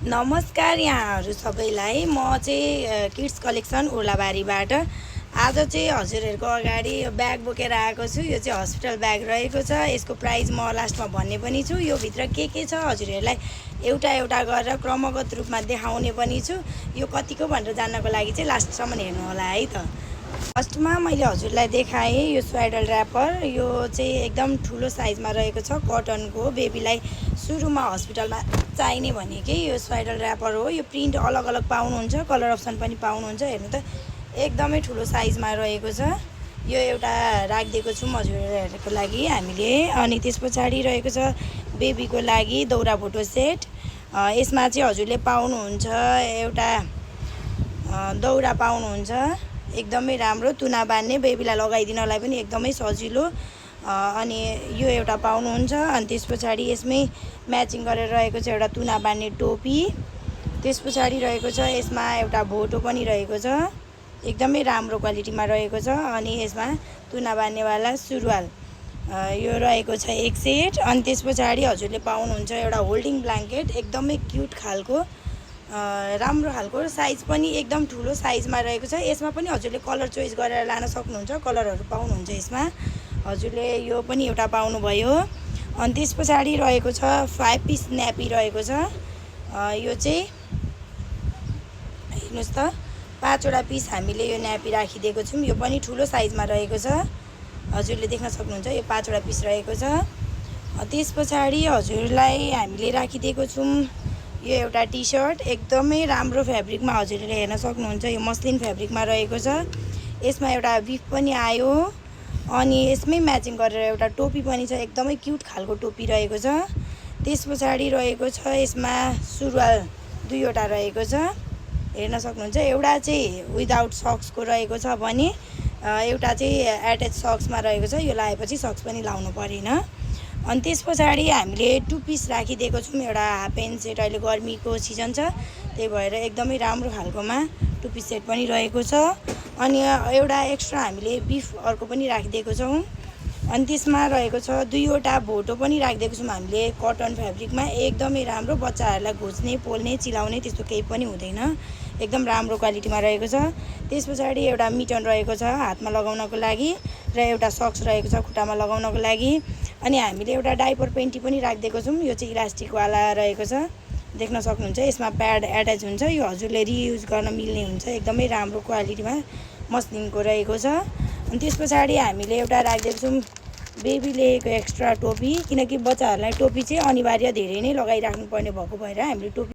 नमस्कार यहाँहरू सबैलाई। म चाहिँ किड्स कलेक्सन ओर्लाबारीबाट आज चाहिँ हजुरहरूको अगाडि यो ब्याग बोकेर आएको छु। यो चाहिँ हस्पिटल ब्याग रहेको छ। यसको प्राइस म लास्टमा भन्ने पनि छु। यो भित्र के छ हजुरहरूलाई एउटा एउटा गरेर क्रमगत रूपमा देखाउने पनि छु। यो कतिको भनेर जान्नको लागि चाहिँ लास्टसम्म हेर्नु होला है त। फर्स्टमा मैले हजुरलाई देखाएँ यो स्वेटर र्यापर। यो चाहिँ एकदम ठुलो साइजमा रहेको छ, कटनको। बेबीलाई सुरुमा हस्पिटलमा चाहिने भनेकै यो स्वेटर र्यापर हो। यो प्रिन्ट अलग अलग पाउनुहुन्छ, कलर अप्सन पनि पाउनुहुन्छ। हेर्नु त एकदमै ठुलो साइजमा रहेको छ। यो एउटा राखिदिएको छौँ हजुरहरूको लागि हामीले। अनि त्यस पछाडि रहेको छ बेबीको लागि दौरा भोटो सेट। यसमा चाहिँ हजुरले पाउनुहुन्छ एउटा दौरा पाउनुहुन्छ, एकदमै राम्रो, तुना बान्ने, बेबीलाई लगाइदिनलाई पनि एकदमै सजिलो। अनि यो एउटा पाउनुहुन्छ। अनि त्यस पछाडि यसमै म्याचिङ गरेर रहेको छ एउटा तुना बान्ने टोपी। त्यस पछाडि रहेको छ यसमा एउटा भोटो पनि रहेको छ, एकदमै राम्रो क्वालिटीमा रहेको छ। अनि यसमा तुना बान्नेवाला सुरुवाल यो रहेको छ एक सेट। अनि त्यस पछाडि हजुरले पाउनुहुन्छ एउटा होल्डिङ ब्ल्याङ्केट, एकदमै क्युट खालको, राम्रो खालको, साइज पनि एकदम ठुलो साइजमा रहेको छ। यसमा पनि हजुरले कलर चोइस गरेर लान सक्नुहुन्छ, कलरहरू पाउनुहुन्छ यसमा। हजुरले यो पनि एउटा पाउनुभयो। अनि त्यस पछाडि रहेको छ 5 पिस न्यापी रहेको छ। यो चाहिँ हेर्नुहोस् त 5वटा पिस हामीले यो न्यापी राखिदिएको छौँ। यो पनि ठुलो साइजमा रहेको छ, हजुरले देख्न सक्नुहुन्छ। यो 5वटा पिस रहेको छ। त्यस पछाडि हजुरलाई हामीले राखिदिएको छौँ यो एउटा टी सर्ट, एकदमै राम्रो फेब्रिकमा, हजुरले हेर्न सक्नुहुन्छ। यो मस्लिन फेब्रिकमा रहेको छ। यसमा एउटा बिफ पनि आयो। अनि यसमै म्याचिङ गरेर एउटा टोपी पनि छ, एकदमै क्युट खालको टोपी रहेको छ। त्यस पछाडि रहेको छ यसमा सुरुवाल 2वटा रहेको छ, हेर्न सक्नुहुन्छ। एउटा चाहिँ विदाउट सक्सको रहेको छ भने एउटा चाहिँ एट्याच सक्समा रहेको छ। यो लगाएपछि सक्स पनि लाउनु परेन। अनि त्यस पछाडि हामीले 2 पिस राखिदिएको छौँ एउटा हाफ प्यान्ट सेट। अहिले गर्मीको सिजन छ, त्यही भएर एकदमै राम्रो खालकोमा 2 पिस सेट पनि रहेको छ। अनि एउटा एक्स्ट्रा हामीले बिफ अर्को पनि राखिदिएको छौँ। अनि त्यसमा रहेको छ 2वटा भोटो पनि राखिदिएको छौँ हामीले कटन फेब्रिकमा, एकदमै राम्रो, बच्चाहरूलाई घोच्ने, पोल्ने, चिलाउने त्यस्तो केही पनि हुँदैन, एकदम राम्रो क्वालिटीमा रहेको छ। त्यस पछाडि एउटा मिटन रहेको छ हातमा लगाउनको लागि, र एउटा सक्स रहेको छ खुट्टामा लगाउनको लागि। अनि हामीले एउटा डाइपर पेन्टी पनि राखिदिएको छौँ। यो चाहिँ इलास्टिकवाला रहेको छ, देख्न सक्नुहुन्छ। यसमा प्याड एट्याच हुन्छ, यो हजुरले रियुज गर्न मिल्ने हुन्छ, एकदमै राम्रो क्वालिटीमा मस्लिनको रहेको छ। अनि त्यस पछाडि हामीले एउटा राखिदिएको छौँ बेबीलेको एक्स्ट्रा टोपी, किनकि बच्चाहरूलाई टोपी चाहिँ अनिवार्य धेरै नै लगाइराख्नु पर्ने भएको भएर हामीले टोपी